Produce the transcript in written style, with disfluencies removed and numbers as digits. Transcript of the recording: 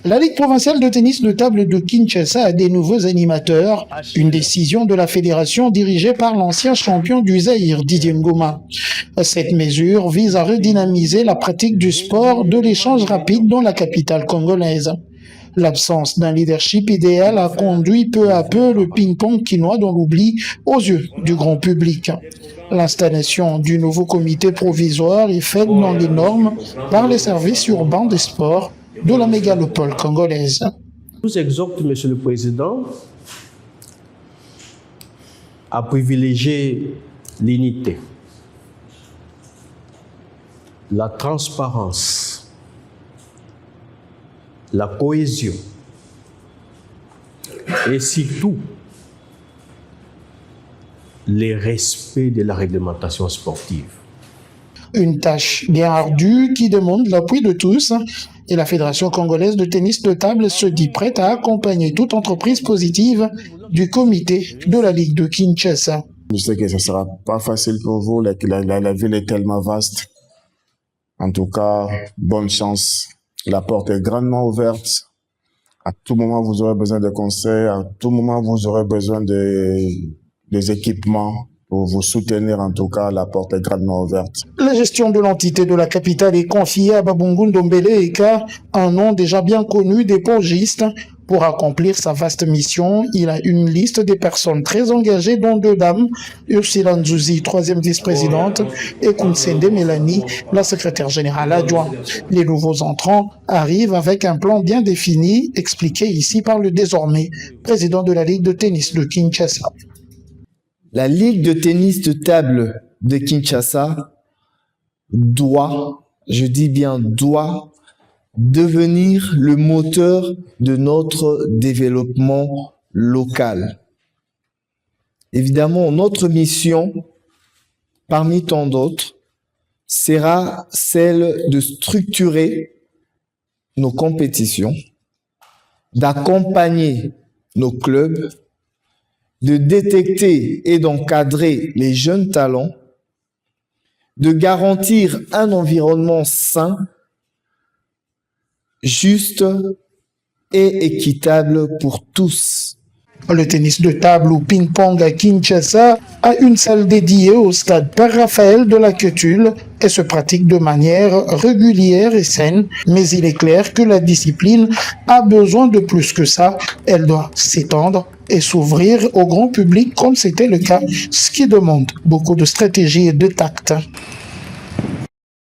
La Ligue provinciale de tennis de table de Kinshasa a des nouveaux animateurs, une décision de la fédération dirigée par l'ancien champion du Zaïre, Didier Ngoma. Cette mesure vise à redynamiser la pratique du sport de l'échange rapide dans la capitale congolaise. L'absence d'un leadership idéal a conduit peu à peu le ping-pong quinois dans l'oubli aux yeux du grand public. L'installation du nouveau comité provisoire est faite dans les normes par les services urbains des sports de la mégalopole congolaise. Je vous exhorte, Monsieur le Président, à privilégier l'unité, la transparence, la cohésion et surtout le respect de la réglementation sportive. Une tâche bien ardue qui demande l'appui de tous et la Fédération congolaise de tennis de table se dit prête à accompagner toute entreprise positive du comité de la Ligue de Kinshasa. Je sais que ce ne sera pas facile pour vous, la ville est tellement vaste. En tout cas, bonne chance. La porte est grandement ouverte. À tout moment, vous aurez besoin de conseils. À tout moment, vous aurez besoin des équipements pour vous soutenir. En tout cas, la porte est grandement ouverte. La gestion de l'entité de la capitale est confiée à Babungu Ndombele Eka, un nom déjà bien connu des pongistes. Pour accomplir sa vaste mission, il a une liste des personnes très engagées, dont deux dames, Ursula Nzuzi, troisième vice-présidente, et Kunsende Mélanie, la secrétaire générale adjointe. Les nouveaux entrants arrivent avec un plan bien défini, expliqué ici par le désormais président de la Ligue de tennis de Kinshasa. La Ligue de tennis de table de Kinshasa doit, je dis bien doit, devenir le moteur de notre développement local. Évidemment, notre mission, parmi tant d'autres, sera celle de structurer nos compétitions, d'accompagner nos clubs, de détecter et d'encadrer les jeunes talents, de garantir un environnement sain, juste et équitable pour tous. Le tennis de table ou ping-pong à Kinshasa a une salle dédiée au stade Père-Raphaël de la Queutule et se pratique de manière régulière et saine, mais il est clair que la discipline a besoin de plus que ça. Elle doit s'étendre et s'ouvrir au grand public comme c'était le cas, ce qui demande beaucoup de stratégie et de tact.